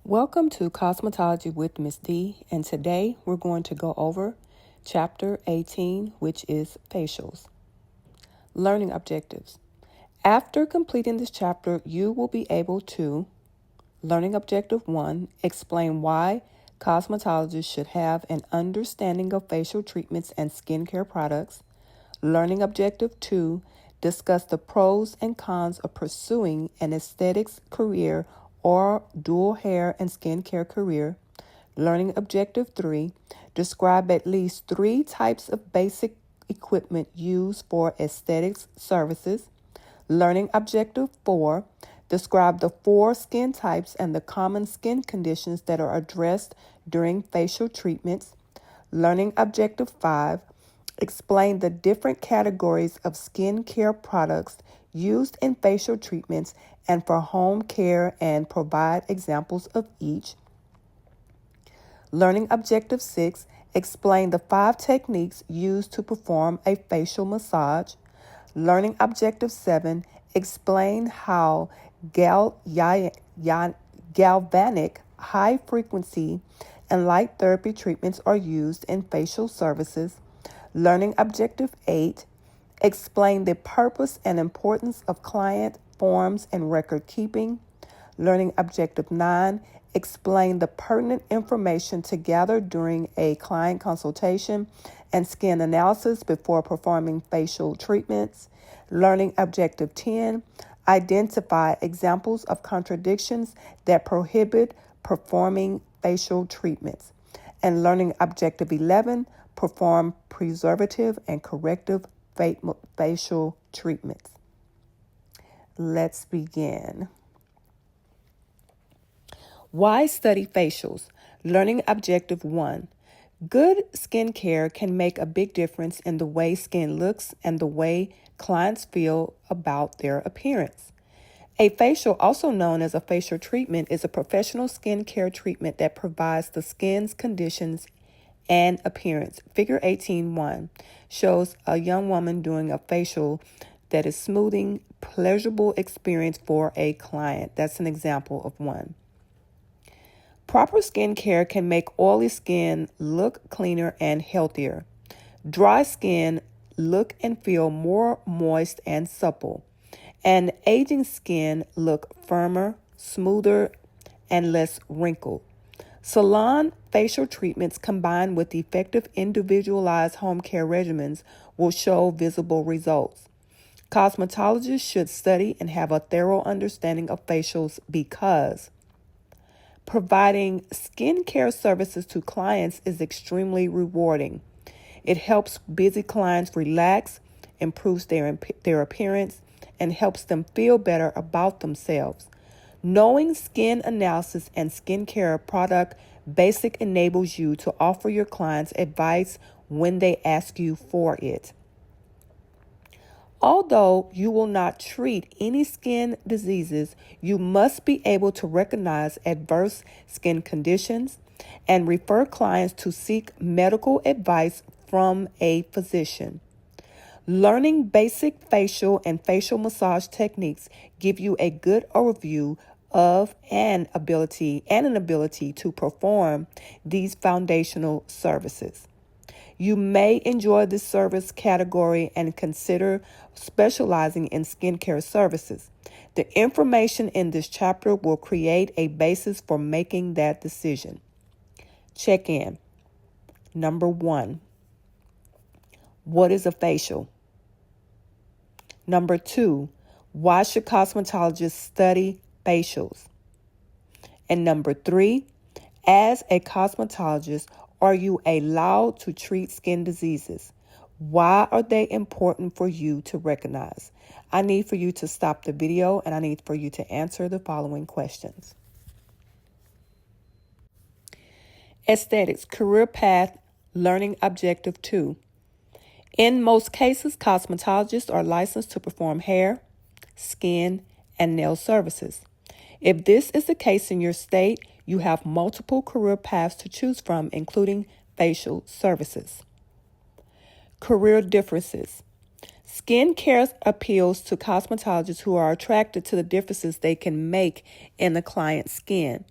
Welcome to Cosmetology with Miss D, and today we're going to go over Chapter 18, which is facials. Learning objectives. After completing this chapter, you will be able to Learning Objective 1, explain why cosmetologists should have an understanding of facial treatments and skincare products. Learning Objective 2, discuss the pros and cons of pursuing an aesthetics career or dual hair and skincare career. Learning Objective 3, describe at least 3 types of basic equipment used for aesthetics services. Learning Objective 4, describe the 4 skin types and the common skin conditions that are addressed during facial treatments. Learning Objective 5, explain the different categories of skincare products used in facial treatments and for home care and provide examples of each. Learning Objective 6, explain the 5 techniques used to perform a facial massage. Learning Objective 7, explain how galvanic, high-frequency, and light therapy treatments are used in facial services. Learning Objective 8, explain the purpose and importance of client forms and record keeping. Learning Objective 9, explain the pertinent information to gather during a client consultation and skin analysis before performing facial treatments. Learning Objective 10, identify examples of contradictions that prohibit performing facial treatments. And Learning Objective 11, perform preservative and corrective facial treatments. Let's begin. Why study facials? Learning Objective 1. Good skincare can make a big difference in the way skin looks and the way clients feel about their appearance. A facial, also known as a facial treatment, is a professional skincare treatment that provides the skin's conditions and appearance. Figure 18.1 shows a young woman doing a facial that is smoothing, pleasurable experience for a client. That's an example of one. Proper skincare can make oily skin look cleaner and healthier. Dry skin look and feel more moist and supple. And aging skin look firmer, smoother, and less wrinkled. Salon facial treatments combined with effective individualized home care regimens will show visible results. Cosmetologists should study and have a thorough understanding of facials because providing skincare services to clients is extremely rewarding. It helps busy clients relax, improves their appearance, and helps them feel better about themselves. Knowing skin analysis and skincare product basic enables you to offer your clients advice when they ask you for it. Although you will not treat any skin diseases, you must be able to recognize adverse skin conditions and refer clients to seek medical advice from a physician. Learning basic facial and facial massage techniques give you a good overview of an ability to perform these foundational services. You may enjoy this service category and consider specializing in skincare services. The information in this chapter will create a basis for making that decision. Check in. Number 1. What is a facial? Number 2, why should cosmetologists study facials? And number 3, as a cosmetologist, are you allowed to treat skin diseases? Why are they important for you to recognize? I need for you to stop the video and I need for you to answer the following questions. Aesthetics, career path, learning objective 2. In most cases, cosmetologists are licensed to perform hair, skin, and nail services. If this is the case in your state, you have multiple career paths to choose from, including facial services. Career differences. Skincare appeals to cosmetologists who are attracted to the differences they can make in the client's skin.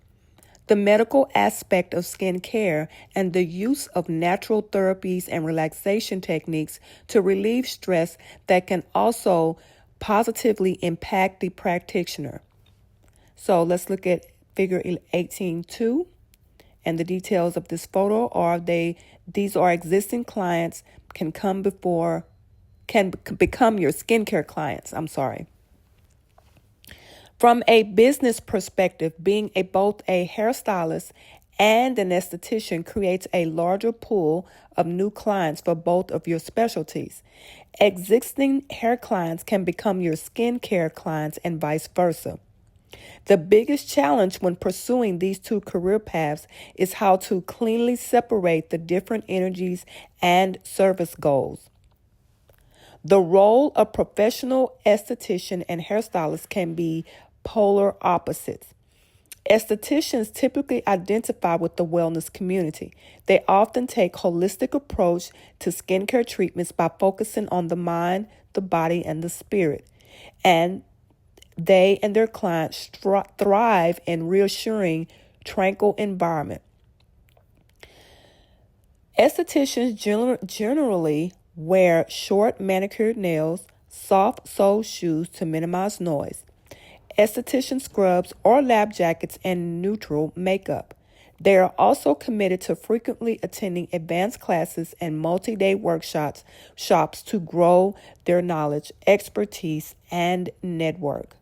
the medical aspect of skin care, and the use of natural therapies and relaxation techniques to relieve stress that can also positively impact the practitioner. So let's look at figure 18.2, and the details of this photo are these are existing clients can become your skincare clients. From a business perspective, being both a hairstylist and an esthetician creates a larger pool of new clients for both of your specialties. Existing hair clients can become your skincare clients and vice versa. The biggest challenge when pursuing these two career paths is how to cleanly separate the different energies and service goals. The role of professional esthetician and hairstylist can be polar opposites. Estheticians typically identify with the wellness community. They often take holistic approach to skincare treatments by focusing on the mind, the body, and the spirit. And they and their clients thrive in reassuring, tranquil environment. Estheticians generally wear short manicured nails, soft sole shoes to minimize noise, esthetician scrubs or lab jackets, and neutral makeup. They are also committed to frequently attending advanced classes and multi-day workshops to grow their knowledge, expertise, and network.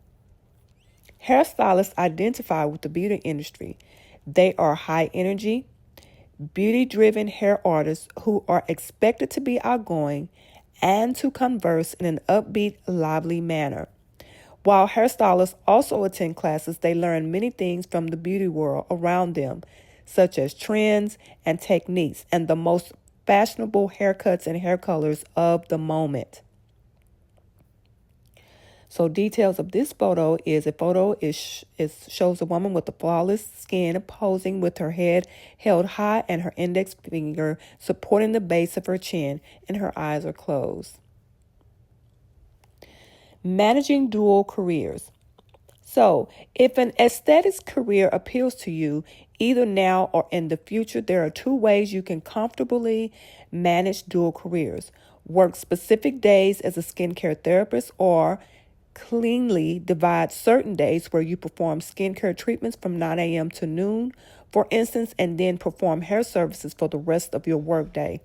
Hairstylists identify with the beauty industry. They are high energy, beauty-driven hair artists who are expected to be outgoing and to converse in an upbeat, lively manner. While hairstylists also attend classes, they learn many things from the beauty world around them, such as trends and techniques and the most fashionable haircuts and hair colors of the moment. So details of this photo is shows a woman with a flawless skin posing with her head held high and her index finger supporting the base of her chin, and her eyes are closed. Managing dual careers. So, if an aesthetics career appeals to you, either now or in the future, there are two ways you can comfortably manage dual careers. Work specific days as a skincare therapist, or cleanly divide certain days where you perform skincare treatments from 9 a.m. to noon, for instance, and then perform hair services for the rest of your workday.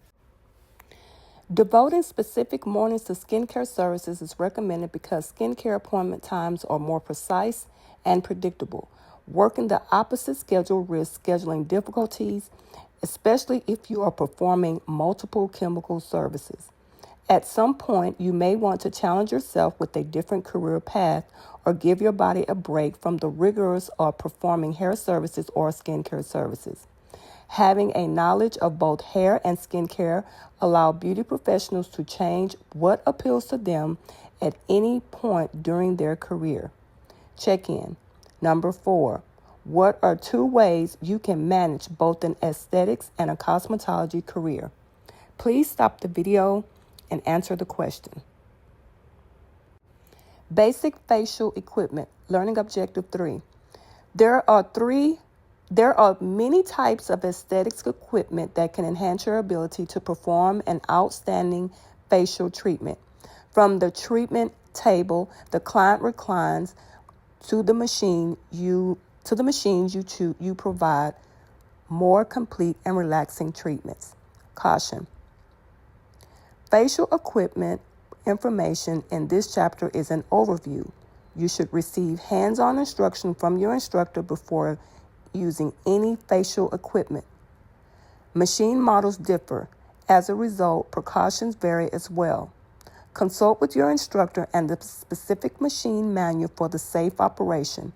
Devoting specific mornings to skincare services is recommended because skincare appointment times are more precise and predictable. Working the opposite schedule risks scheduling difficulties, especially if you are performing multiple chemical services. At some point, you may want to challenge yourself with a different career path or give your body a break from the rigors of performing hair services or skincare services. Having a knowledge of both hair and skincare allow beauty professionals to change what appeals to them at any point during their career. Check-in. Number 4. What are two ways you can manage both an aesthetics and a cosmetology career? Please stop the video and answer the question. Basic facial equipment. Learning objective 3. There are many types of aesthetics equipment that can enhance your ability to perform an outstanding facial treatment. From the treatment table the client reclines to the machines you provide more complete and relaxing treatments. Caution. Facial equipment information in this chapter is an overview. You should receive hands-on instruction from your instructor before using any facial equipment. Machine models differ. As a result, precautions vary as well. Consult with your instructor and the specific machine manual for the safe operation.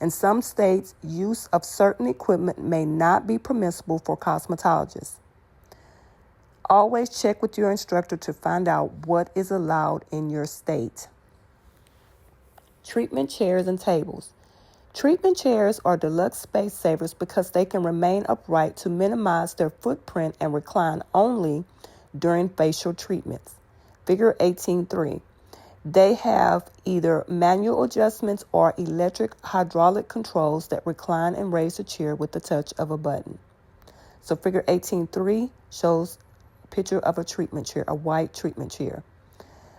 In some states, use of certain equipment may not be permissible for cosmetologists. Always check with your instructor to find out what is allowed in your state. Treatment chairs and tables. Treatment chairs are deluxe space savers because they can remain upright to minimize their footprint and recline only during facial treatments. Figure 18.3. They have either manual adjustments or electric hydraulic controls that recline and raise the chair with the touch of a button. So figure 18.3 shows a picture of a treatment chair, a white treatment chair.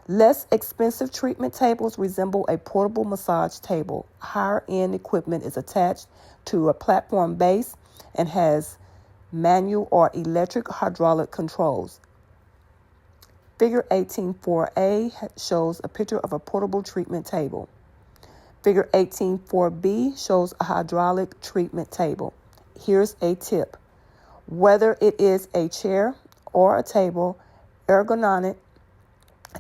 Less expensive treatment tables resemble a portable massage table. Higher-end equipment is attached to a platform base and has manual or electric hydraulic controls. Figure 18.4a shows a picture of a portable treatment table. Figure 18.4b shows a hydraulic treatment table. Here's a tip. Whether it is a chair or a table, ergonomic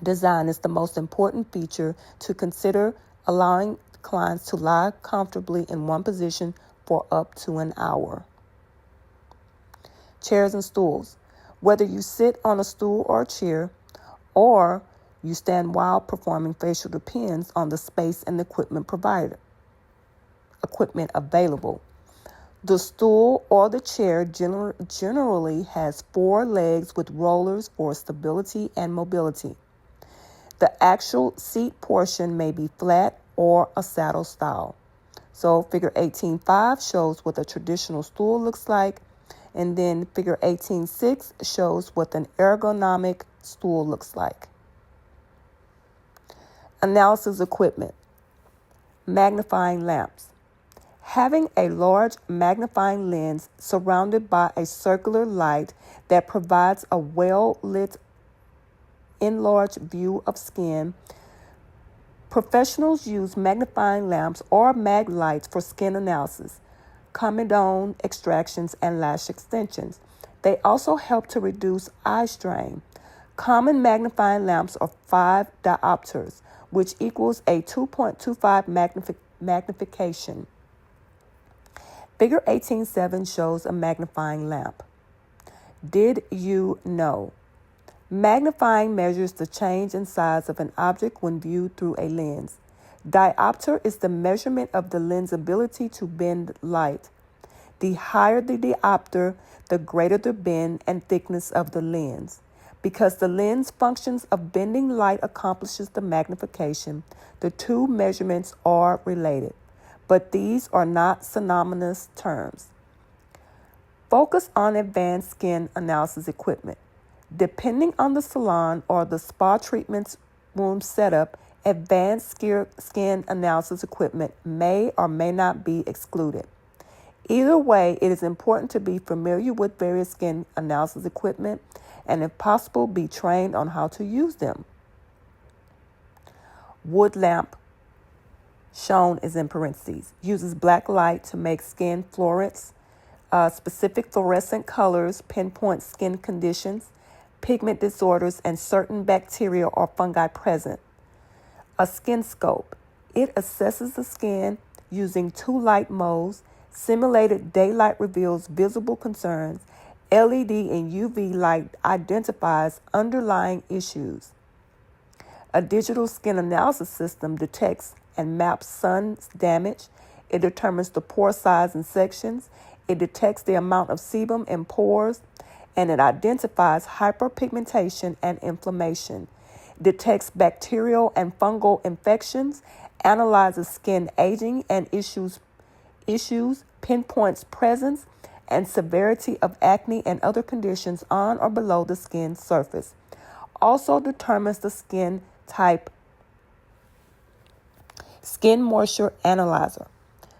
design is the most important feature to consider, allowing clients to lie comfortably in one position for up to an hour. Chairs and stools. Whether you sit on a stool or a chair, or you stand while performing facial depends on the space and equipment available. The stool or the chair generally has 4 legs with rollers for stability and mobility. The actual seat portion may be flat or a saddle style. So figure 18.5 shows what a traditional stool looks like, and then figure 18.6 shows what an ergonomic stool looks like. Analysis equipment. Magnifying lamps. Having a large magnifying lens surrounded by a circular light that provides a well-lit, enlarged view of skin. Professionals use magnifying lamps or mag lights for skin analysis, comedone extractions, and lash extensions. They also help to reduce eye strain. Common magnifying lamps are 5 diopters, which equals a 2.25 magnification. Figure 18.7 shows a magnifying lamp. Did you know? Magnifying measures the change in size of an object when viewed through a lens. Diopter is the measurement of the lens's ability to bend light. The higher the diopter, the greater the bend and thickness of the lens. Because the lens functions of bending light accomplishes the magnification, the two measurements are related, but these are not synonymous terms. Focus on advanced skin analysis equipment. Depending on the salon or the spa treatment room setup, advanced skin analysis equipment may or may not be excluded. Either way, it is important to be familiar with various skin analysis equipment and, if possible, be trained on how to use them. Wood lamp, shown is in parentheses, uses black light to make skin fluorescence. Specific fluorescent colors pinpoint skin conditions, pigment disorders, and certain bacteria or fungi present. A skin scope. It assesses the skin using 2 light modes. Simulated daylight reveals visible concerns. LED and UV light identifies underlying issues. A digital skin analysis system detects and maps sun damage. It determines the pore size and sections. It detects the amount of sebum in pores, and it identifies hyperpigmentation and inflammation. Detects bacterial and fungal infections, analyzes skin aging and issues, pinpoints presence and severity of acne and other conditions on or below the skin surface. Also determines the skin type. Skin moisture analyzer.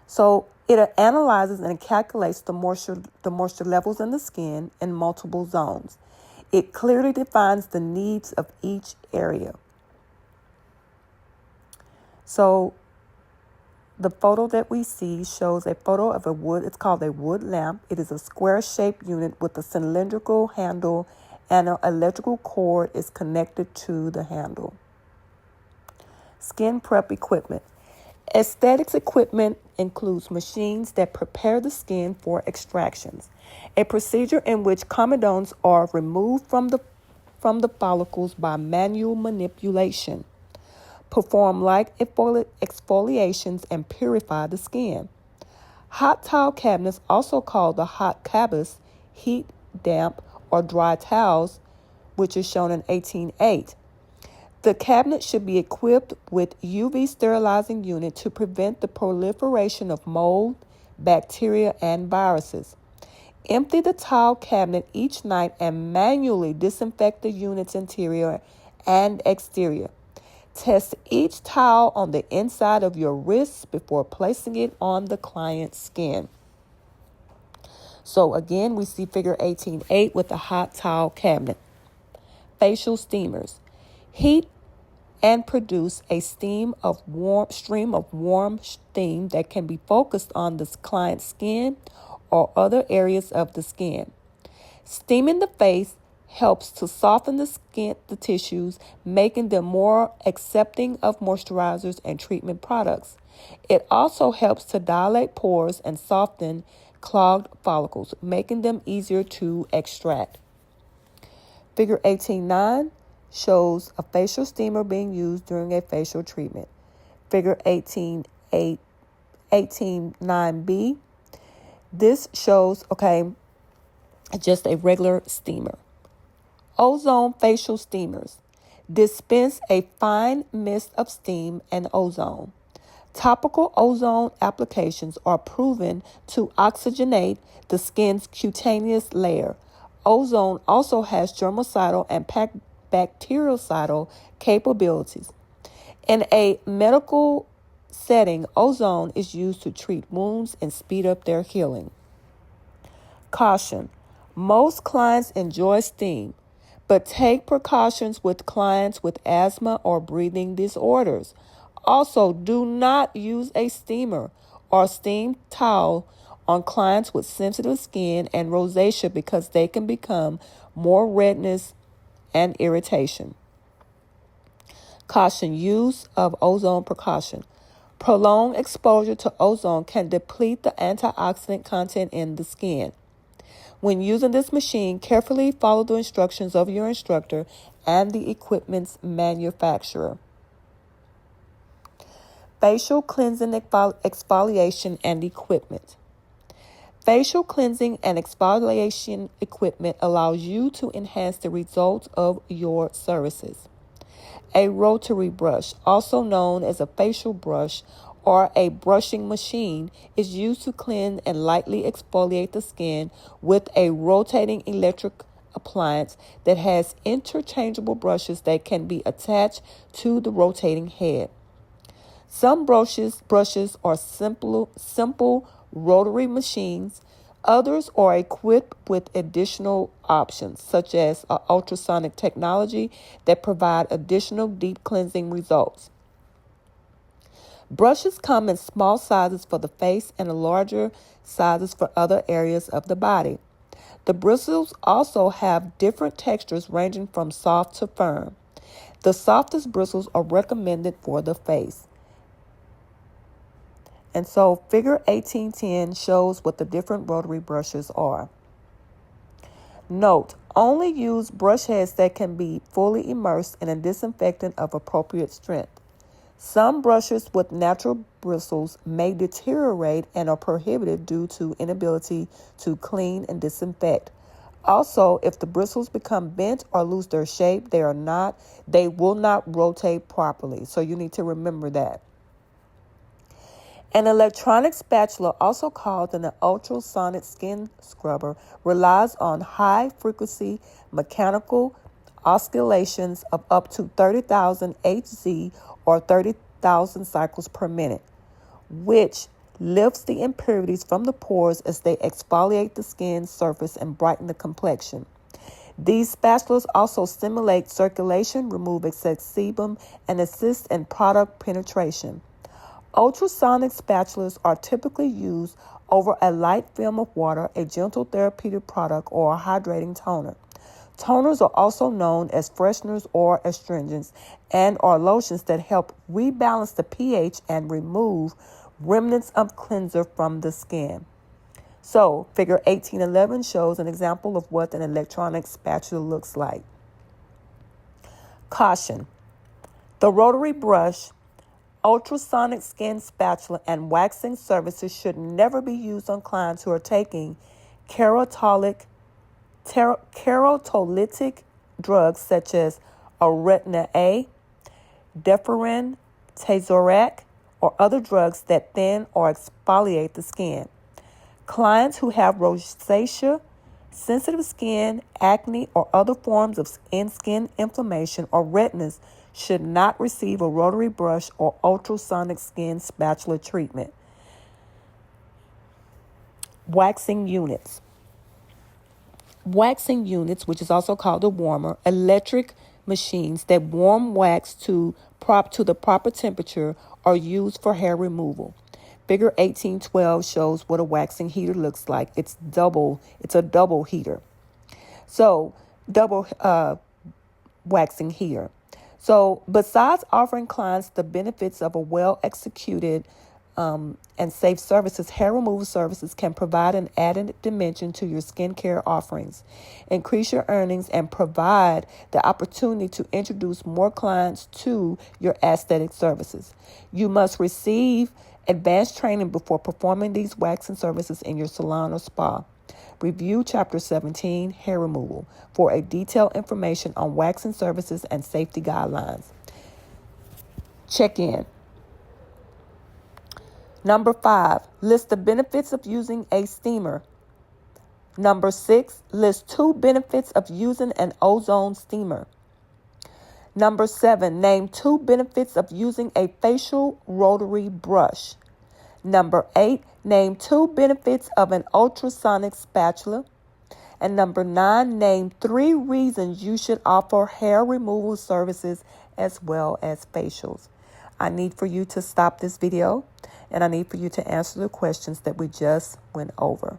So it analyzes and calculates the moisture levels in the skin in multiple zones. It clearly defines the needs of each area. So the photo that we see shows a photo of a wood. It's called a wood lamp. It is a square-shaped unit with a cylindrical handle, and an electrical cord is connected to the handle. Skin prep equipment. Aesthetics equipment includes machines that prepare the skin for extractions, a procedure in which comedones are removed from the follicles by manual manipulation. Perform light exfoliations and purify the skin. Hot towel cabinets, also called the hot cabas, heat, damp, or dry towels, which is shown in 18.8. The cabinet should be equipped with UV sterilizing unit to prevent the proliferation of mold, bacteria, and viruses. Empty the tile cabinet each night and manually disinfect the unit's interior and exterior. Test each towel on the inside of your wrists before placing it on the client's skin. So again, we see figure 18.8 with the hot towel cabinet. Facial steamers. Heat and produce a stream of warm steam that can be focused on the client's skin or other areas of the skin. Steaming the face helps to soften the tissues, making them more accepting of moisturizers and treatment products. It also helps to dilate pores and soften clogged follicles, making them easier to extract. Figure 18.9 shows a facial steamer being used during a facial treatment. Figure 18.9b. This shows, just a regular steamer. Ozone facial steamers dispense a fine mist of steam and ozone. Topical ozone applications are proven to oxygenate the skin's cutaneous layer. Ozone also has germicidal and bactericidal capabilities. In a medical setting, ozone is used to treat wounds and speed up their healing. Caution: most clients enjoy steam, but take precautions with clients with asthma or breathing disorders. Also, do not use a steamer or steam towel on clients with sensitive skin and rosacea because they can become more redness and irritation. Caution: use of ozone precaution. Prolonged exposure to ozone can deplete the antioxidant content in the skin. When using this machine, carefully follow the instructions of your instructor and the equipment's manufacturer. Facial cleansing, exfoliation, and equipment. Facial cleansing and exfoliation equipment allows you to enhance the results of your services. A rotary brush, also known as a facial brush or a brushing machine, is used to cleanse and lightly exfoliate the skin with a rotating electric appliance that has interchangeable brushes that can be attached to the rotating head. Some brushes are simple rotary machines. Others are equipped with additional options, such as ultrasonic technology that provide additional deep cleansing results. Brushes come in small sizes for the face and larger sizes for other areas of the body. The bristles also have different textures ranging from soft to firm. The softest bristles are recommended for the face. And so figure 18.10 shows what the different rotary brushes are. Note: only use brush heads that can be fully immersed in a disinfectant of appropriate strength. Some brushes with natural bristles may deteriorate and are prohibited due to inability to clean and disinfect. Also, if the bristles become bent or lose their shape, they will not rotate properly. So you need to remember that. An electronic spatula, also called an ultrasonic skin scrubber, relies on high-frequency mechanical oscillations of up to 30,000 Hz or 30,000 cycles per minute, which lifts the impurities from the pores as they exfoliate the skin surface and brighten the complexion. These spatulas also stimulate circulation, remove excess sebum, and assist in product penetration. Ultrasonic spatulas are typically used over a light film of water, a gentle therapeutic product, or a hydrating toner. Toners are also known as fresheners or astringents and are lotions that help rebalance the pH and remove remnants of cleanser from the skin. So, figure 18.11 shows an example of what an electronic spatula looks like. Caution: the rotary brush, ultrasonic skin spatula, and waxing services should never be used on clients who are taking keratolytic drugs such as Aretina A, Deferin, Tazorac, or other drugs that thin or exfoliate the skin. Clients who have rosacea, sensitive skin, acne, or other forms of skin inflammation or redness should not receive a rotary brush or ultrasonic skin spatula treatment. Waxing units. Waxing units, which is also called a warmer, electric machines that warm wax to the proper temperature, are used for hair removal. Figure 1812 shows what a waxing heater looks like. It's a double heater. So, double waxing heater. So, besides offering clients the benefits of a well-executed and safe services, hair removal services can provide an added dimension to your skincare offerings, increase your earnings, and provide the opportunity to introduce more clients to your aesthetic services. You must receive advanced training before performing these waxing services in your salon or spa. Review Chapter 17, Hair Removal, for a detailed information on waxing services and safety guidelines. Check in. Number 5, list the benefits of using a steamer. Number 6, list 2 benefits of using an ozone steamer. Number 7, name 2 benefits of using a facial rotary brush. Number 8, name 2 benefits of an ultrasonic spatula. And number 9, name 3 reasons you should offer hair removal services as well as facials. I need for you to stop this video, and I need for you to answer the questions that we just went over.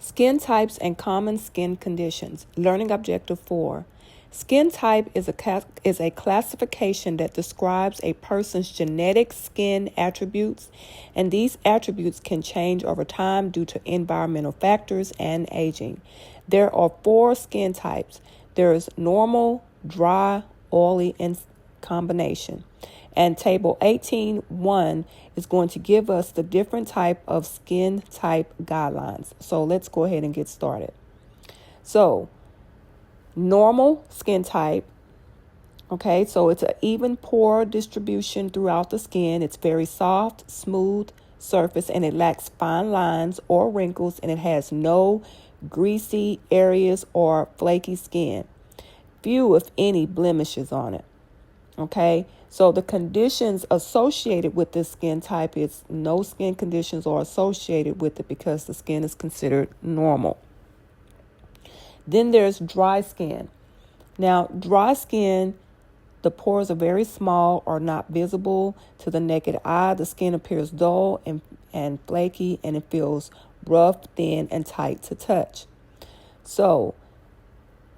Skin types and common skin conditions. Learning objective 4. Skin type is a classification that describes a person's genetic skin attributes, and these attributes can change over time due to environmental factors and aging. There are 4 skin types. There is normal, dry, oily, and combination. And table 18.1 is going to give us the different type of skin type guidelines. So let's go ahead and get started. So normal skin type. Okay, so it's an even pore distribution throughout the skin. It's very soft, smooth surface, and it lacks fine lines or wrinkles, and it has no greasy areas or flaky skin. Few, if any, blemishes on it. Okay, so the conditions associated with this skin type is no skin conditions are associated with it because the skin is considered normal. Then there's dry skin. Now, dry skin, the pores are very small or not visible to the naked eye. The skin appears dull and flaky, and it feels rough, thin, and tight to touch. So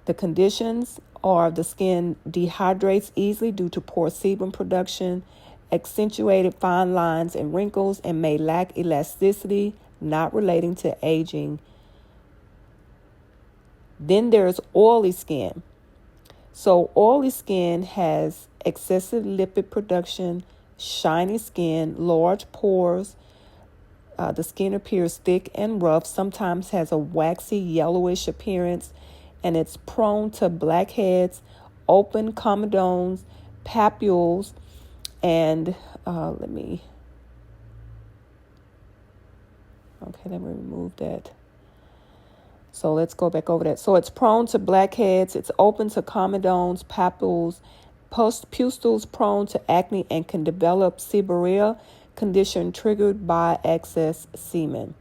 the conditions are the skin dehydrates easily due to poor sebum production, accentuated fine lines and wrinkles, and may lack elasticity, not relating to aging. Then there's oily skin. So oily skin has excessive lipid production, shiny skin, large pores. The skin appears thick and rough, sometimes has a waxy yellowish appearance, and it's prone to blackheads, open comedones, papules, and let me remove that. So let's go back over that. So it's prone to blackheads, it's open to comedones, papules, pustules, prone to acne, and can develop seborrhea condition triggered by excess semen.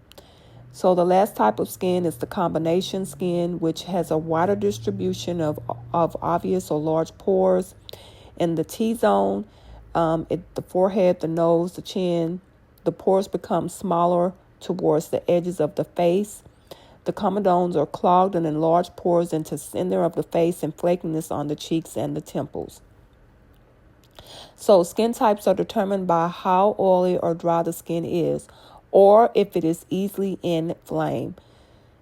So the last type of skin is the combination skin, which has a wider distribution of obvious or large pores in the T-zone, the forehead, the nose, the chin. The pores become smaller towards the edges of the face. The comedones are clogged and enlarged pores into the center of the face, and flakiness on the cheeks and the temples. So skin types are determined by how oily or dry the skin is, or if it is easily inflamed.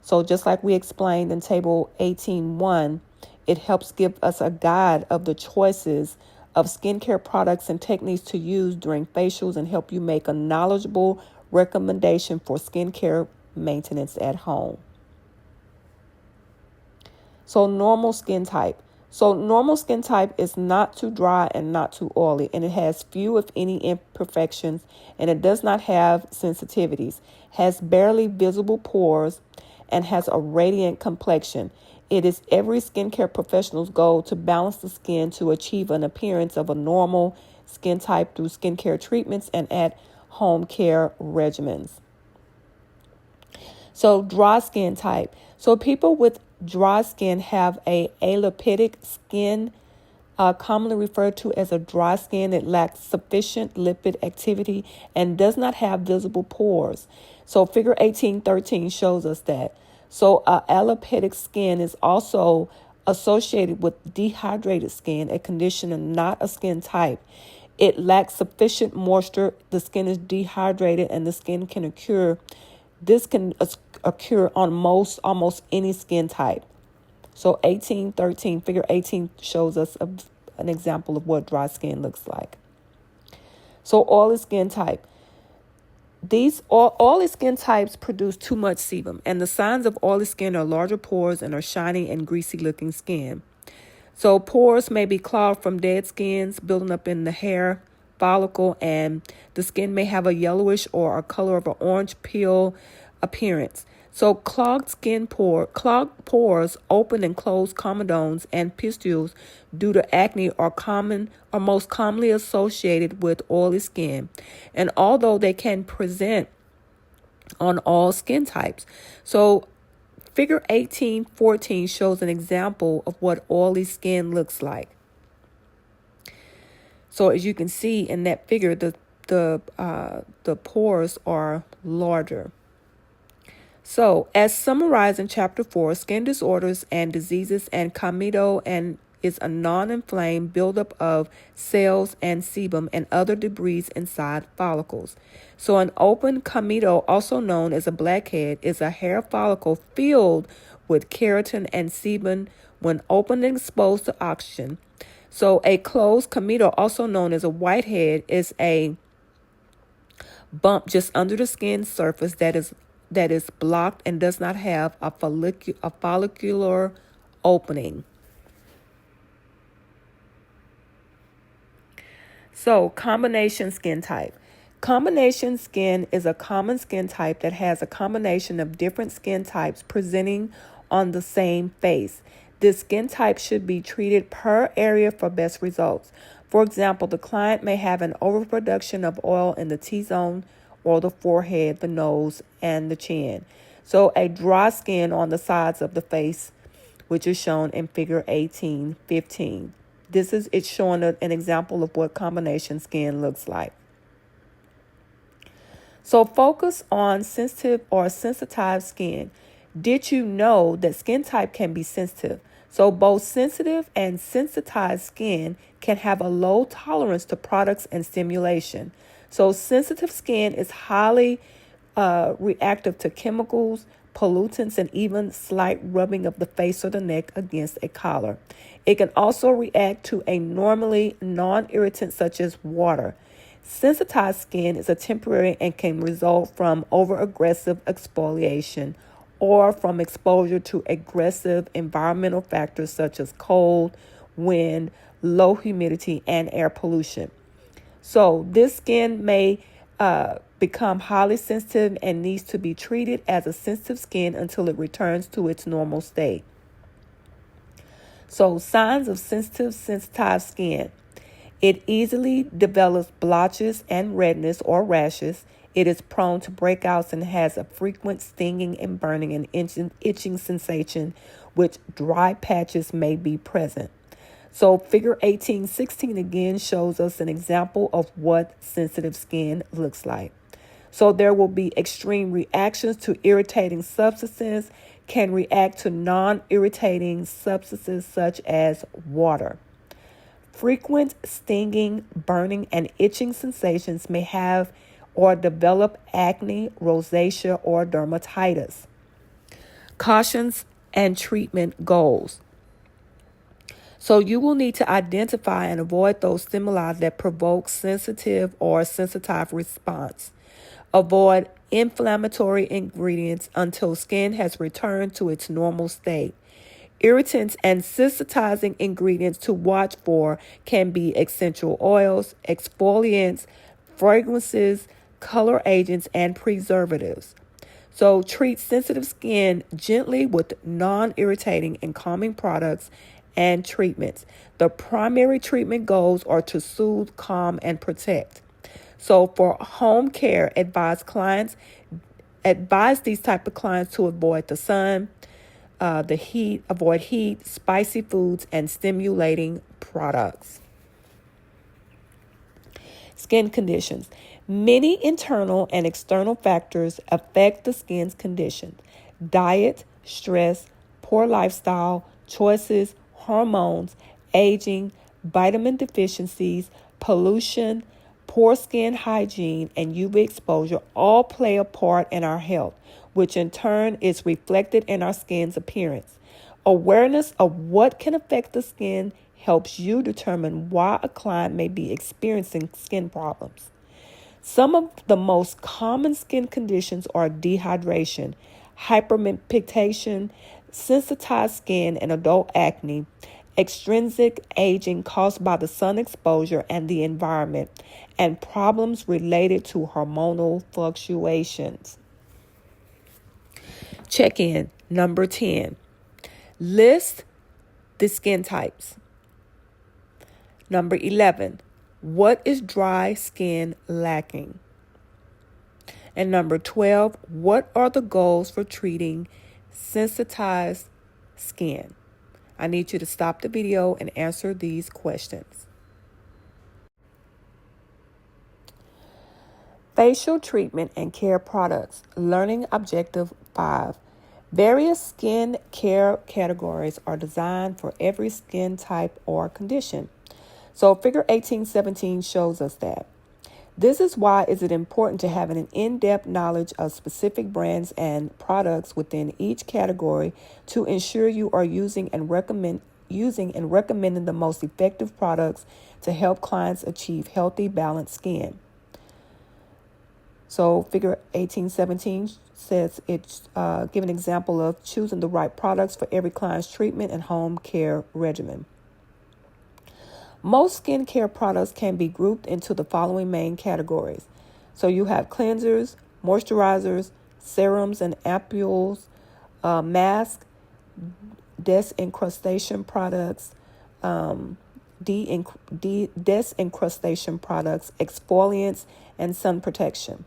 So just like we explained in table 18.1, it helps give us a guide of the choices of skincare products and techniques to use during facials and help you make a knowledgeable recommendation for skincare maintenance at home. So normal skin type. So normal skin type is not too dry and not too oily, and it has few, if any, imperfections, and it does not have sensitivities, has barely visible pores, and has a radiant complexion. It is every skincare professional's goal to balance the skin to achieve an appearance of a normal skin type through skincare treatments and at-home care regimens. So dry skin type. So people with dry skin have a alopecia skin, commonly referred to as a dry skin. It lacks sufficient lipid activity and does not have visible pores. So figure 1813 shows us that. So alopecia skin is also associated with dehydrated skin, a condition and not a skin type. It lacks sufficient moisture. The skin is dehydrated and the skin can occur. This can occur on almost any skin type. So 1813, figure 18 shows us an example of what dry skin looks like. So oily skin type. Oily skin types produce too much sebum, and the signs of oily skin are larger pores and are shiny and greasy looking skin. So pores may be clogged from dead skins building up in the hair follicle, and the skin may have a yellowish or a color of an orange peel appearance. So clogged pores, open and closed comedones and pustules due to acne are most commonly associated with oily skin. And although they can present on all skin types. So figure 1814 shows an example of what oily skin looks like. So as you can see in that figure, the pores are larger. So, as summarized in Chapter 4, skin disorders and diseases and comedo is a non-inflamed buildup of cells and sebum and other debris inside follicles. So, an open comedo, also known as a blackhead, is a hair follicle filled with keratin and sebum when open and exposed to oxygen. So, a closed comedo, also known as a whitehead, is a bump just under the skin surface that is blocked and does not have a follicular opening. So, combination skin type. Combination skin is a common skin type that has a combination of different skin types presenting on the same face. This skin type should be treated per area for best results. For example, the client may have an overproduction of oil in the T-zone or the forehead, the nose, and the chin. So a dry skin on the sides of the face, which is shown in figure 1815. It's showing an example of what combination skin looks like. So focus on sensitive or sensitized skin. Did you know that skin type can be sensitive? So both sensitive and sensitized skin can have a low tolerance to products and stimulation. So sensitive skin is highly reactive to chemicals, pollutants, and even slight rubbing of the face or the neck against a collar. It can also react to a normally non-irritant such as water. Sensitized skin is a temporary and can result from over-aggressive exfoliation or from exposure to aggressive environmental factors such as cold, wind, low humidity, and air pollution. So this skin may become highly sensitive and needs to be treated as a sensitive skin until it returns to its normal state. So signs of sensitized skin. It easily develops blotches and redness or rashes. It is prone to breakouts and has a frequent stinging and burning and itching sensation, which dry patches may be present. So figure 1816 again shows us an example of what sensitive skin looks like. So there will be extreme reactions to irritating substances, can react to non-irritating substances such as water. Frequent stinging, burning, and itching sensations may have or develop acne, rosacea, or dermatitis. Cautions and treatment goals. So you will need to identify and avoid those stimuli that provoke sensitive or sensitized response. Avoid inflammatory ingredients until skin has returned to its normal state. Irritants and sensitizing ingredients to watch for can be essential oils, exfoliants, fragrances, color agents, and preservatives. So treat sensitive skin gently with non-irritating and calming products and treatments. The primary treatment goals are to soothe, calm, and protect. So for home care, advise these type of clients to avoid the sun, the heat, avoid heat, spicy foods, and stimulating products. Skin conditions. Many internal and external factors affect the skin's condition. Diet, stress, poor lifestyle choices, hormones, aging, vitamin deficiencies, pollution, poor skin hygiene, and UV exposure all play a part in our health, which in turn is reflected in our skin's appearance. Awareness of what can affect the skin helps you determine why a client may be experiencing skin problems. Some of the most common skin conditions are dehydration, hyperpigmentation, sensitized skin and adult acne, extrinsic aging caused by the sun exposure and the environment, and problems related to hormonal fluctuations. Check-in number 10. List the skin types. Number 11. What is dry skin lacking? And number 12. What are the goals for treating sensitized skin? I need you to stop the video and answer these questions. Facial treatment and care products. Learning objective 5. Various skin care categories are designed for every skin type or condition. So figure 1817 shows us that. This is why is it important to have an in-depth knowledge of specific brands and products within each category to ensure you are using and recommending the most effective products to help clients achieve healthy, balanced skin. So figure 1817 says give an example of choosing the right products for every client's treatment and home care regimen. Most skincare products can be grouped into the following main categories. So you have cleansers, moisturizers, serums and ampules, masks, desincrustation products, desincrustation products, exfoliants, and sun protection.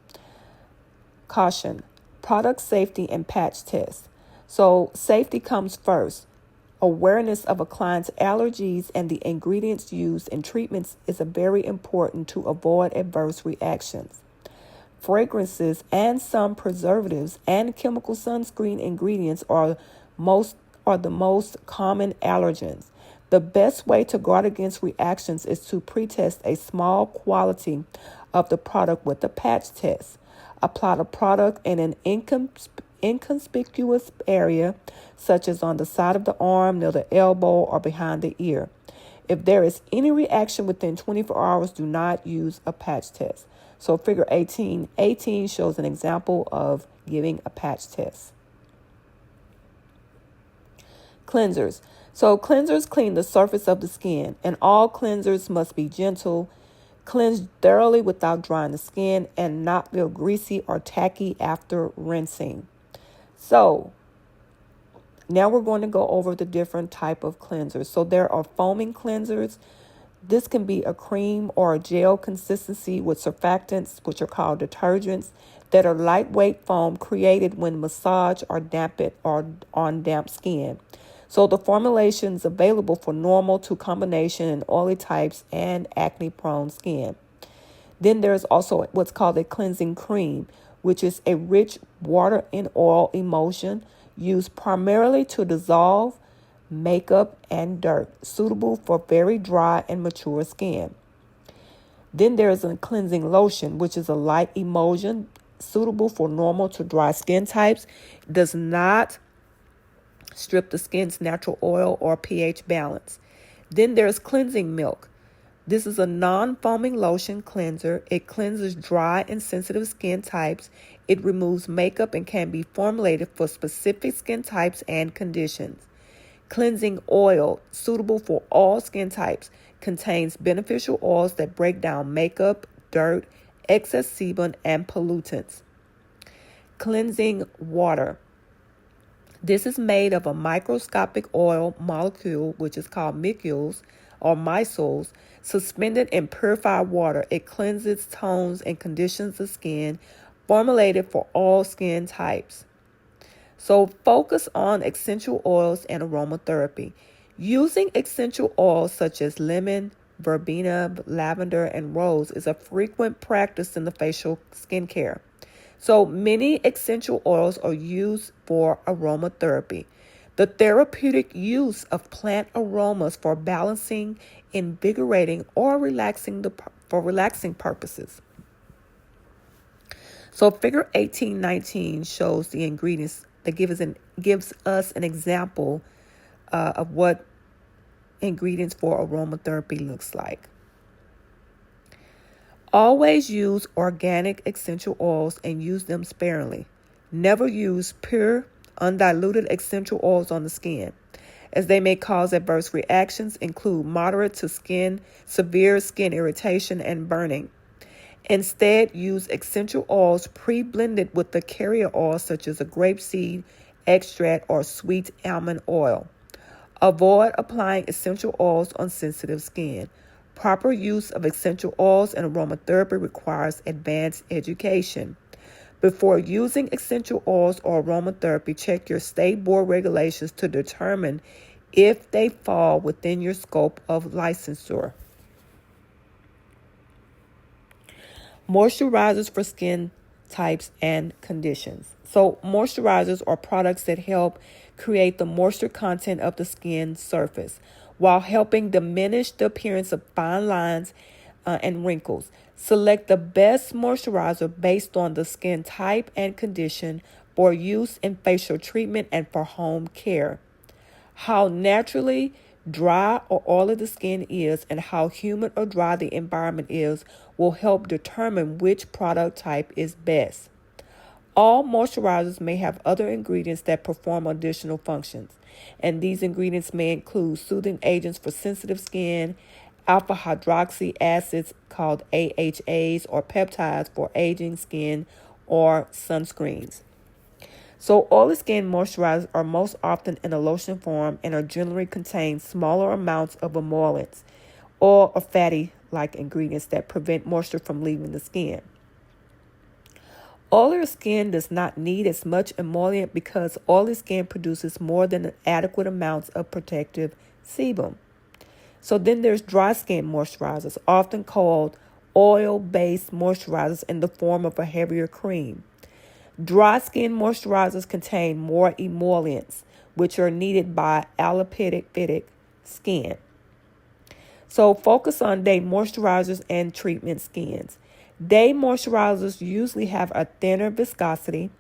Caution, product safety and patch tests. So safety comes first. Awareness of a client's allergies and the ingredients used in treatments is very important to avoid adverse reactions. Fragrances and some preservatives and chemical sunscreen ingredients are the most common allergens. The best way to guard against reactions is to pre-test a small quantity of the product with a patch test. Apply the product in an inconspicuous area, such as on the side of the arm, near the elbow, or behind the ear. If there is any reaction within 24 hours, do not use a patch test. So figure 1818 shows an example of giving a patch test. Cleansers. So cleansers clean the surface of the skin, and all cleansers must be gentle, cleanse thoroughly without drying the skin, and not feel greasy or tacky after rinsing. So now we're going to go over the different type of cleansers. So there are foaming cleansers. This can be a cream or a gel consistency with surfactants, which are called detergents, that are lightweight foam created when massaged or dampened or on damp skin. So the formulations available for normal to combination and oily types and acne-prone skin. Then there's also what's called a cleansing cream, which is a rich water and oil emulsion used primarily to dissolve makeup and dirt, suitable for very dry and mature skin. Then there's a cleansing lotion, which is a light emulsion suitable for normal to dry skin types. It does not strip the skin's natural oil or pH balance. Then there's cleansing milk. This is a non-foaming lotion cleanser. It cleanses dry and sensitive skin types. It removes makeup and can be formulated for specific skin types and conditions. Cleansing oil, suitable for all skin types, contains beneficial oils that break down makeup, dirt, excess sebum, and pollutants. Cleansing water. This is made of a microscopic oil molecule, which is called micelles or micelles, suspended in purified water. It cleanses, tones, and conditions the skin, formulated for all skin types. So focus on essential oils and aromatherapy. Using essential oils such as lemon, verbena, lavender, and rose is a frequent practice in the facial skincare. So many essential oils are used for aromatherapy, the therapeutic use of plant aromas for balancing, invigorating, or relaxing purposes. So figure 1819 shows the ingredients that gives us an example of what ingredients for aromatherapy looks like. Always use organic essential oils and use them sparingly. Never use pure, undiluted essential oils on the skin, as they may cause adverse reactions, include moderate to severe skin irritation and burning. Instead, use essential oils pre-blended with the carrier oil such as a grapeseed extract or sweet almond oil. Avoid applying essential oils on sensitive skin. Proper use of essential oils and aromatherapy requires advanced education. Before using essential oils or aromatherapy, check your state board regulations to determine if they fall within your scope of licensure. Moisturizers for skin types and conditions. So moisturizers are products that help create the moisture content of the skin surface while helping diminish the appearance of fine lines and wrinkles. Select the best moisturizer based on the skin type and condition for use in facial treatment and for home care. How naturally dry or oily the skin is and how humid or dry the environment is will help determine which product type is best. All moisturizers may have other ingredients that perform additional functions, and these ingredients may include soothing agents for sensitive skin, alpha hydroxy acids called AHAs, or peptides for aging skin, or sunscreens. So oily skin moisturizers are most often in a lotion form and are generally contain smaller amounts of emollients or fatty-like ingredients that prevent moisture from leaving the skin. Oilier skin does not need as much emollient because oily skin produces more than adequate amounts of protective sebum. So then there's dry skin moisturizers, often called oil-based moisturizers in the form of a heavier cream. Dry skin moisturizers contain more emollients, which are needed by alopecia skin. So focus on day moisturizers and treatment skins. Day moisturizers usually have a thinner viscosity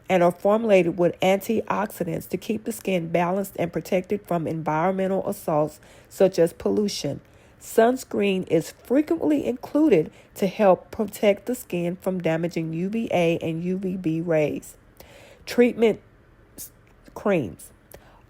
and are formulated with antioxidants to keep the skin balanced and protected from environmental assaults such as pollution. Sunscreen is frequently included to help protect the skin from damaging UVA and UVB rays. Treatment creams,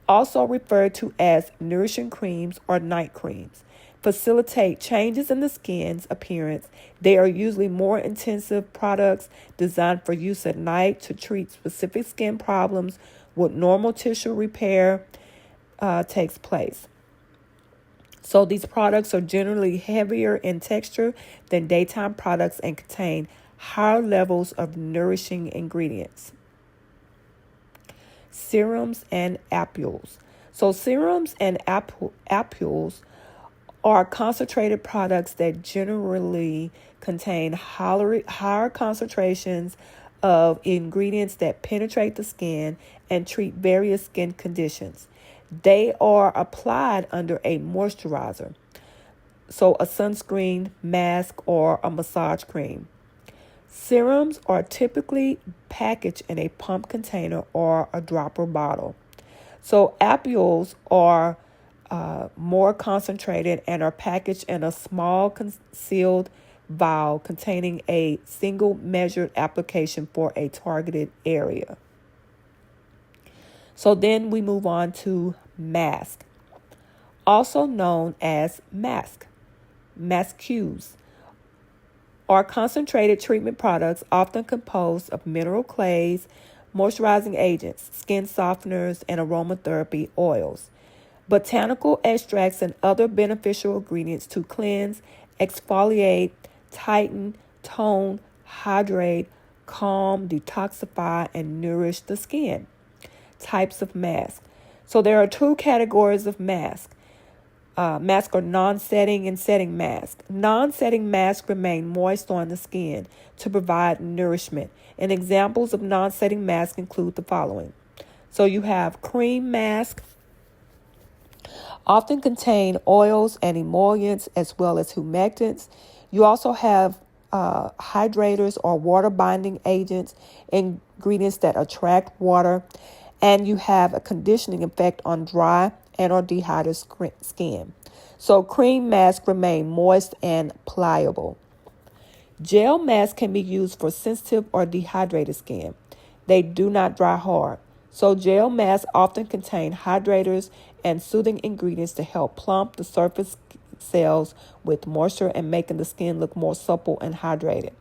also referred to as nourishing creams or night creams, facilitate changes in the skin's appearance. They are usually more intensive products designed for use at night to treat specific skin problems where normal tissue repair takes place. So these products are generally heavier in texture than daytime products and contain higher levels of nourishing ingredients. Serums and apules. So serums and apules are concentrated products that generally contain higher concentrations of ingredients that penetrate the skin and treat various skin conditions. They are applied under a moisturizer, so a sunscreen, mask, or a massage cream. Serums are typically packaged in a pump container or a dropper bottle. So apules are more concentrated and are packaged in a small concealed vial containing a single measured application for a targeted area. So then we move on to mask, also known as masques, are concentrated treatment products often composed of mineral clays, moisturizing agents, skin softeners, and aromatherapy oils, botanical extracts, and other beneficial ingredients to cleanse, exfoliate, tighten, tone, hydrate, calm, detoxify, and nourish the skin. Types of masks. So there are two categories of masks. Masks are non-setting and setting masks. Non-setting masks remain moist on the skin to provide nourishment. And examples of non-setting masks include the following. So you have cream masks, often contain oils and emollients as well as humectants. You also have hydrators or water binding agents, ingredients that attract water, and you have a conditioning effect on dry and or dehydrated skin. So cream masks remain moist and pliable. Gel masks can be used for sensitive or dehydrated skin. They do not dry hard. So gel masks often contain hydrators and soothing ingredients to help plump the surface cells with moisture and making the skin look more supple and hydrated.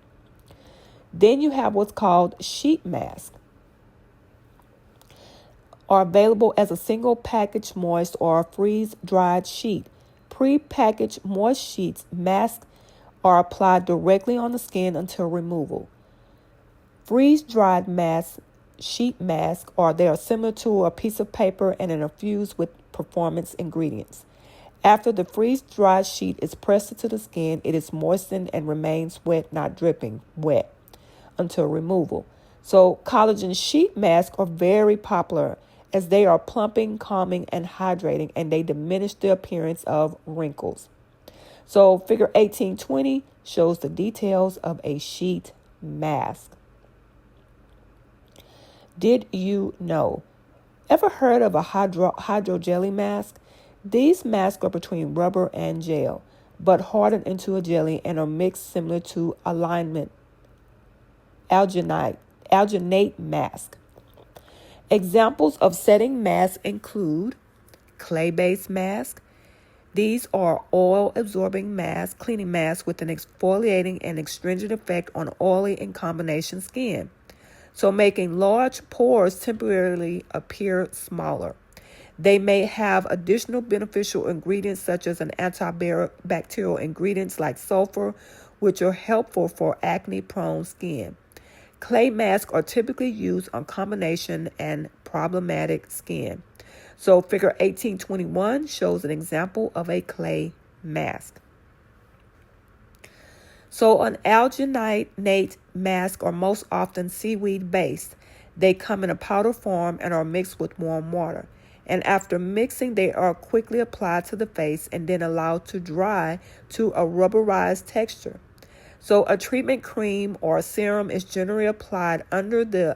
Then you have what's called sheet masks, are available as a single package moist or a freeze-dried sheet. Pre-packaged moist sheets masks are applied directly on the skin until removal. Freeze-dried sheet masks they are similar to a piece of paper and are infused with performance ingredients. After the freeze-dried sheet is pressed into the skin, it is moistened and remains wet, not dripping wet, until removal. So collagen sheet masks are very popular as they are plumping, calming, and hydrating, and they diminish the appearance of wrinkles. So figure 1820 shows the details of a sheet mask. Did you know? Ever heard of a hydrogelly mask? These masks are between rubber and gel, but harden into a jelly and are mixed similar to alginate mask. Examples of setting masks include clay-based masks. These are oil-absorbing masks, cleaning masks with an exfoliating and astringent effect on oily and combination skin, so making large pores temporarily appear smaller. They may have additional beneficial ingredients such as an antibacterial ingredients like sulfur, which are helpful for acne-prone skin. Clay masks are typically used on combination and problematic skin. So figure 1821 shows an example of a clay mask. So an alginate mask are most often seaweed-based. They come in a powder form and are mixed with warm water. And after mixing, they are quickly applied to the face and then allowed to dry to a rubberized texture. So a treatment cream or a serum is generally applied under the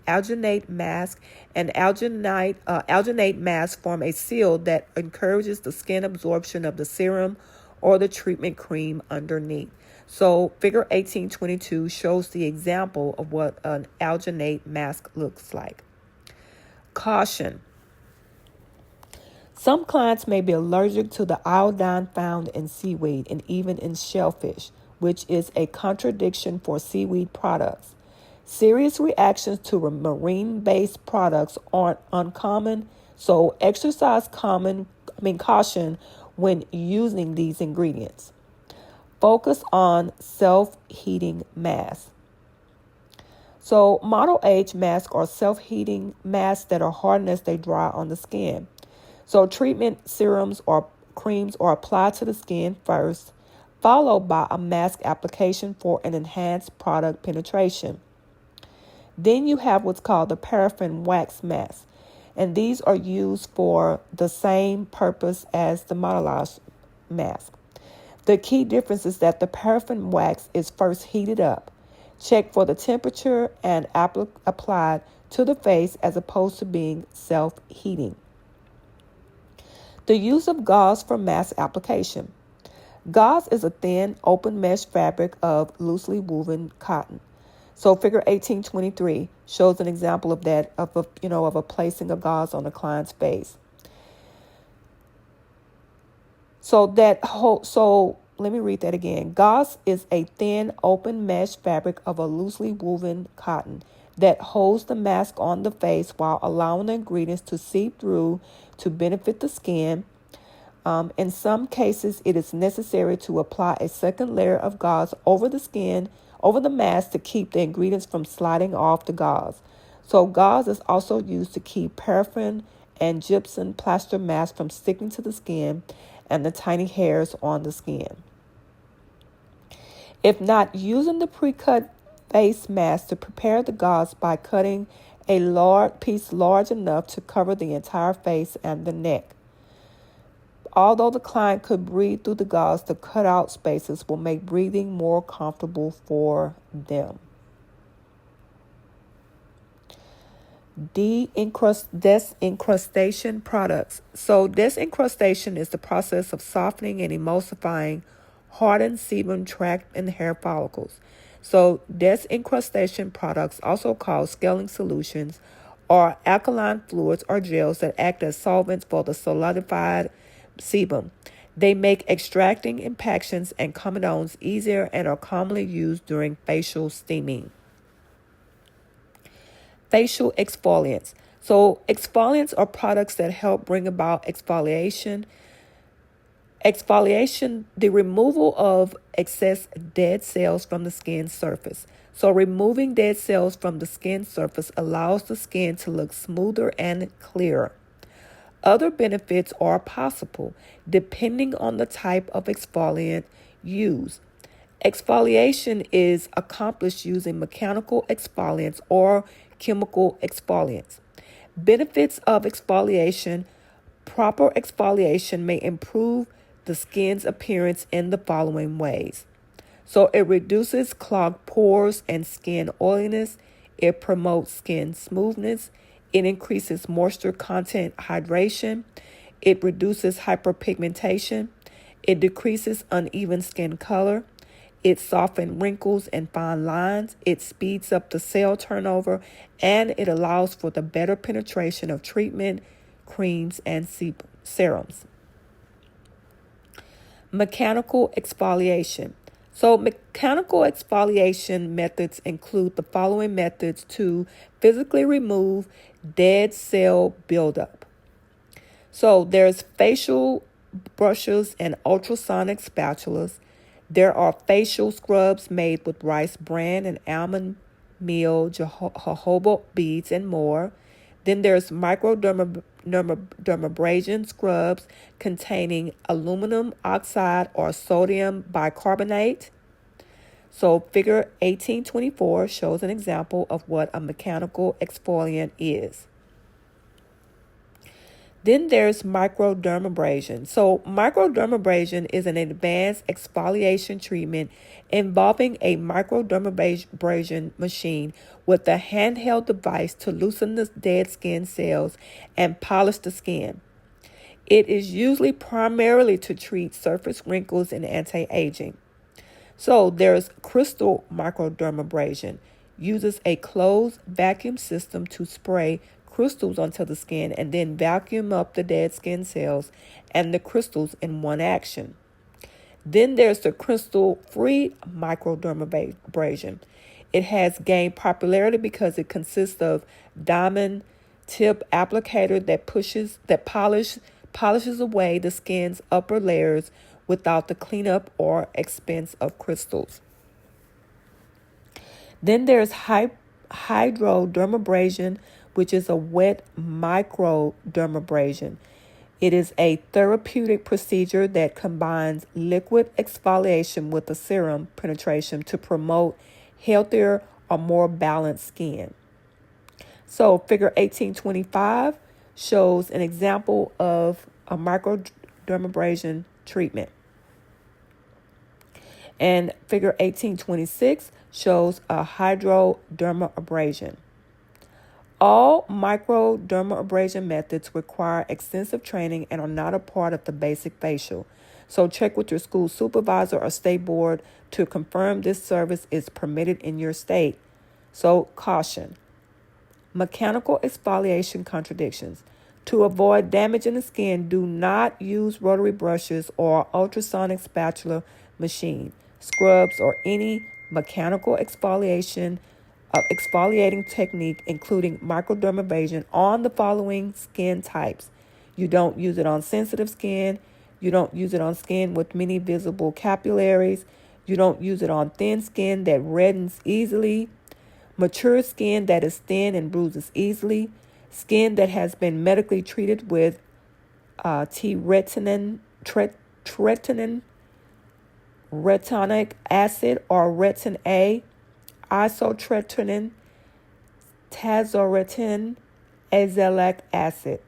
alginate mask, and alginate masks form a seal that encourages the skin absorption of the serum or the treatment cream underneath. So figure 1822 shows the example of what an alginate mask looks like. Caution. Some clients may be allergic to the iodine found in seaweed and even in shellfish, which is a contradiction for seaweed products. Serious reactions to marine-based products aren't uncommon, so exercise caution when using these ingredients. Focus on self-heating masks. So model age masks are self-heating masks that are hardened as they dry on the skin. So treatment serums or creams are applied to the skin first, followed by a mask application for an enhanced product penetration. Then you have what's called the paraffin wax mask, and these are used for the same purpose as the modelage mask. The key difference is that the paraffin wax is first heated up, checked for the temperature, and applied to the face as opposed to being self-heating. The use of gauze for mask application. Gauze is a thin, open mesh fabric of loosely woven cotton. So figure 1823 shows an example of that, of a placing of gauze on a client's face. So let me read that again. Gauze is a thin, open mesh fabric of a loosely woven cotton that holds the mask on the face while allowing the ingredients to seep through to benefit the skin. In some cases, it is necessary to apply a second layer of gauze over the skin, over the mask to keep the ingredients from sliding off the gauze. So gauze is also used to keep paraffin and gypsum plaster masks from sticking to the skin and the tiny hairs on the skin. If not, using the pre-cut face mask to prepare the gauze by cutting a large piece large enough to cover the entire face and the neck. Although the client could breathe through the gauze, the cutout spaces will make breathing more comfortable for them. Desincrustation products. So desincrustation is the process of softening and emulsifying hardened sebum tract and hair follicles. So desincrustation products, also called scaling solutions, are alkaline fluids or gels that act as solvents for the solidified sebum. They make extracting impactions and comedones easier and are commonly used during facial steaming. Facial exfoliants. So exfoliants are products that help bring about exfoliation. Exfoliation, the removal of excess dead cells from the skin surface. So removing dead cells from the skin surface allows the skin to look smoother and clearer. Other benefits are possible depending on the type of exfoliant used. Exfoliation is accomplished using mechanical exfoliants or chemical exfoliants. Benefits of exfoliation. Proper exfoliation may improve the skin's appearance in the following ways. So it reduces clogged pores and skin oiliness. It promotes skin smoothness. It increases moisture content hydration. It reduces hyperpigmentation. It decreases uneven skin color. It softens wrinkles and fine lines. It speeds up the cell turnover, and it allows for the better penetration of treatment, creams, and serums. Mechanical exfoliation. So mechanical exfoliation methods include the following methods to physically remove dead cell buildup. So there's facial brushes and ultrasonic spatulas. There are facial scrubs made with rice bran and almond meal, jojoba beads, and more. Then there's microdermabrasion scrubs containing aluminum oxide or sodium bicarbonate. So figure 1824 shows an example of what a mechanical exfoliant is. Then there's microdermabrasion. So microdermabrasion is an advanced exfoliation treatment involving a microdermabrasion machine with a handheld device to loosen the dead skin cells and polish the skin. It is usually primarily to treat surface wrinkles and anti-aging. So there's crystal microdermabrasion. Uses a closed vacuum system to spray crystals onto the skin and then vacuum up the dead skin cells and the crystals in one action. Then there's the crystal-free microdermabrasion. It has gained popularity because it consists of diamond tip applicator that polishes away the skin's upper layers without the cleanup or expense of crystals. Then there's hydrodermabrasion, which is a wet microdermabrasion. It is a therapeutic procedure that combines liquid exfoliation with a serum penetration to promote healthier or more balanced skin. So figure 1825 shows an example of a microdermabrasion treatment. And figure 1826 shows a hydrodermabrasion. All microdermabrasion methods require extensive training and are not a part of the basic facial. So check with your school supervisor or state board to confirm this service is permitted in your state. So caution. Mechanical exfoliation contradictions. To avoid damaging the skin, do not use rotary brushes or ultrasonic spatula machine, scrubs, or any mechanical exfoliating technique, including microdermabrasion, on the following skin types. You don't use it on sensitive skin. You don't use it on skin with many visible capillaries. You don't use it on thin skin that reddens easily, mature skin that is thin and bruises easily, skin that has been medically treated with T-retinoin, retinoic acid, or retin A, isotretinoin, tazobactam, azelaic acid,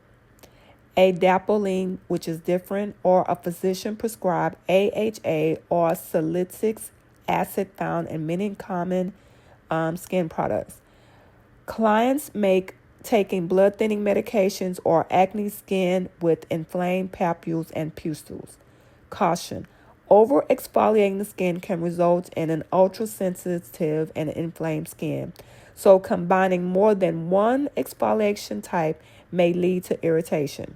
adapalene, which is different, or a physician-prescribed AHA or salicylic acid found in many common skin products. Clients make taking blood-thinning medications or acne skin with inflamed papules and pustules. Caution: over-exfoliating the skin can result in an ultra-sensitive and inflamed skin. So combining more than one exfoliation type may lead to irritation.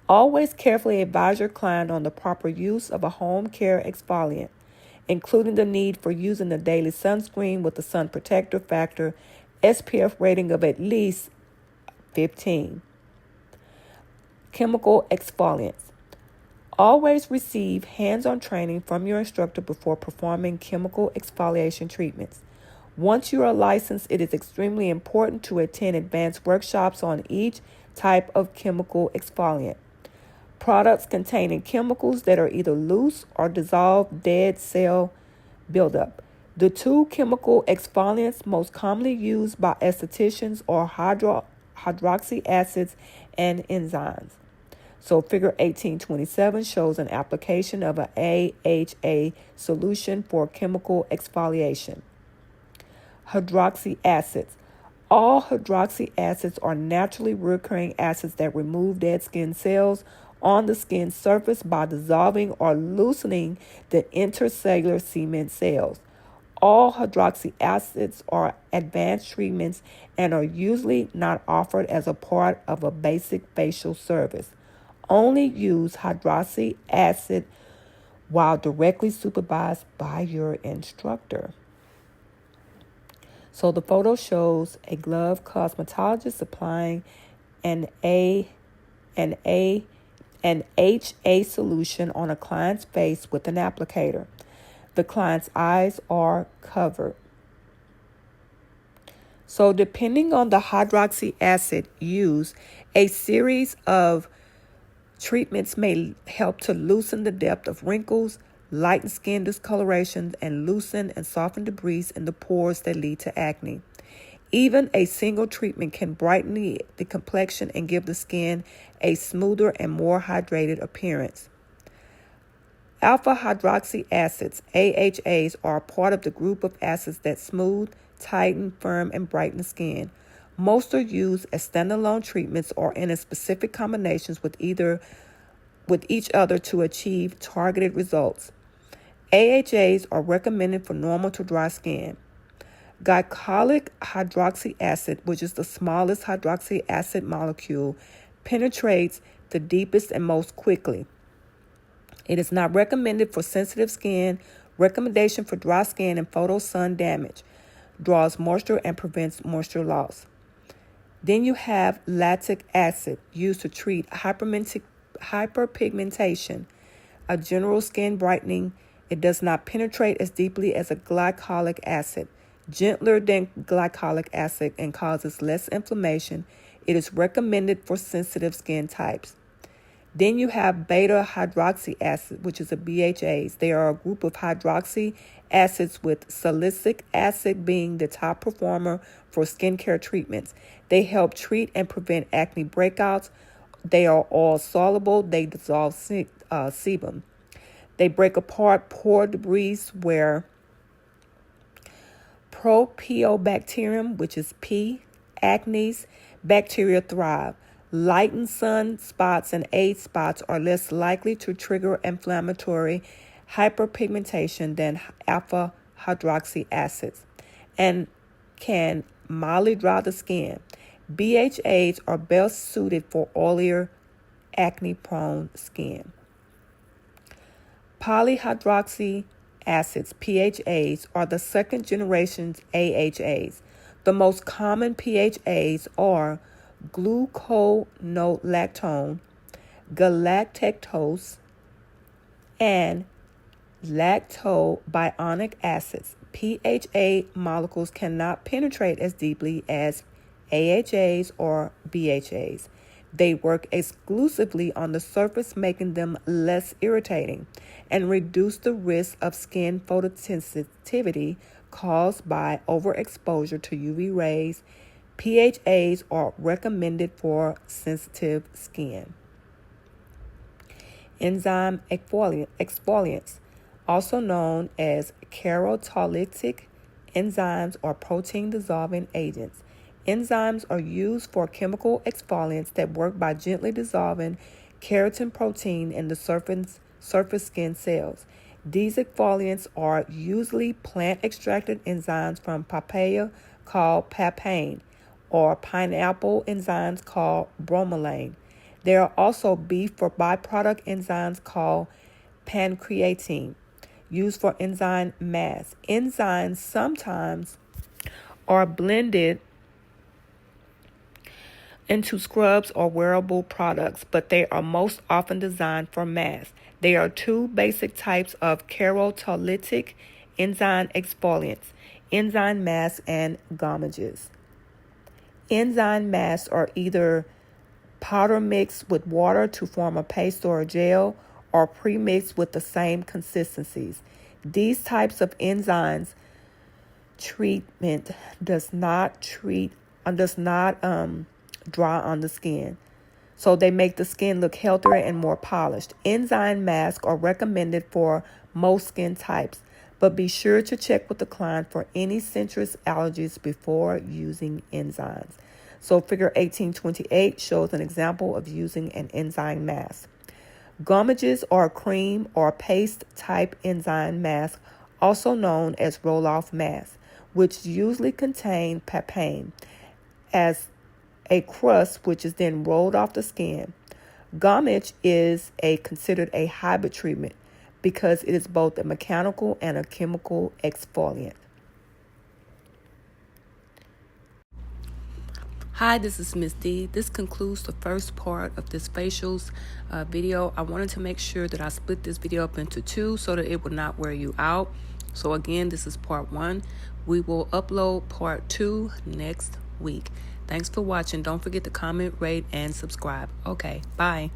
Always carefully advise your client on the proper use of a home care exfoliant, including the need for using the daily sunscreen with a sun protector factor SPF rating of at least 15. Chemical exfoliants. Always receive hands-on training from your instructor before performing chemical exfoliation treatments. Once you are licensed, it is extremely important to attend advanced workshops on each type of chemical exfoliant. Products containing chemicals that are either loose or dissolved dead cell buildup. The two chemical exfoliants most commonly used by estheticians are hydroxy acids and enzymes. So figure 1827 shows an application of an AHA solution for chemical exfoliation. Hydroxy acids. All hydroxy acids are naturally recurring acids that remove dead skin cells on the skin surface by dissolving or loosening the intercellular cement cells. All hydroxy acids are advanced treatments and are usually not offered as a part of a basic facial service. Only use hydroxy acid while directly supervised by your instructor. So the photo shows a gloved cosmetologist applying an HA solution on a client's face with an applicator. The client's eyes are covered. So depending on the hydroxy acid used, a series of treatments may help to loosen the depth of wrinkles, lighten skin discoloration, and loosen and soften debris in the pores that lead to acne. Even a single treatment can brighten the complexion and give the skin a smoother and more hydrated appearance. Alpha hydroxy acids, AHAs, are part of the group of acids that smooth, tighten, firm, and brighten the skin. Most are used as standalone treatments or in specific combinations with each other to achieve targeted results. AHAs are recommended for normal to dry skin. Glycolic hydroxy acid, which is the smallest hydroxy acid molecule, penetrates the deepest and most quickly. It is not recommended for sensitive skin. Recommendation for dry skin and photo sun damage. Draws moisture and prevents moisture loss. Then you have lactic acid, used to treat hyperpigmentation, a general skin brightening. It does not penetrate as deeply as a glycolic acid, gentler than glycolic acid, and causes less inflammation. It is recommended for sensitive skin types. Then you have beta hydroxy acid, which is a BHAs. They are a group of hydroxy acids with salicylic acid being the top performer for skincare treatments. They help treat and prevent acne breakouts. They are all soluble. They dissolve sebum. They break apart pore debris where Propionibacterium, which is P, acnes, bacteria thrive. Lightened sun spots and age spots are less likely to trigger inflammatory hyperpigmentation than alpha hydroxy acids and can mildly dry the skin. BHAs are best suited for oilier, acne-prone skin. Polyhydroxy acids, PHAs, are the second generation AHAs. The most common PHAs are gluconolactone, galactose, and lactobionic acids. PHA molecules cannot penetrate as deeply as AHAs or BHAs. They work exclusively on the surface, making them less irritating and reduce the risk of skin photosensitivity caused by overexposure to UV rays. PHAs are recommended for sensitive skin. Enzyme exfoliants, also known as keratolytic enzymes or protein-dissolving agents. Enzymes are used for chemical exfoliants that work by gently dissolving keratin protein in the surface skin cells. These exfoliants are usually plant-extracted enzymes from papaya called papain or pineapple enzymes called bromelain. There are also beef or byproduct enzymes called pancreatine, used for enzyme masks. Enzymes sometimes are blended into scrubs or wearable products, but they are most often designed for masks. There are two basic types of keratolytic enzyme exfoliants: enzyme masks and gommages. Enzyme masks are either powder mixed with water to form a paste or a gel, or pre-mixed with the same consistencies. These types of enzymes treatment does not dry on the skin, so they make the skin look healthier and more polished. Enzyme masks are recommended for most skin types, but be sure to check with the client for any citrus allergies before using enzymes. So figure 1828 shows an example of using an enzyme mask. Gommages are cream or paste type enzyme mask, also known as roll-off masks, which usually contain papain as a crust which is then rolled off the skin. Gommage is considered a hybrid treatment because it is both a mechanical and a chemical exfoliant. Hi, this is Miss D. This concludes the first part of this facials video. I wanted to make sure that I split this video up into two so that it would not wear you out. So again, this is part 1. We will upload part 2 next week. Thanks for watching. Don't forget to comment, rate, and subscribe. Okay, bye.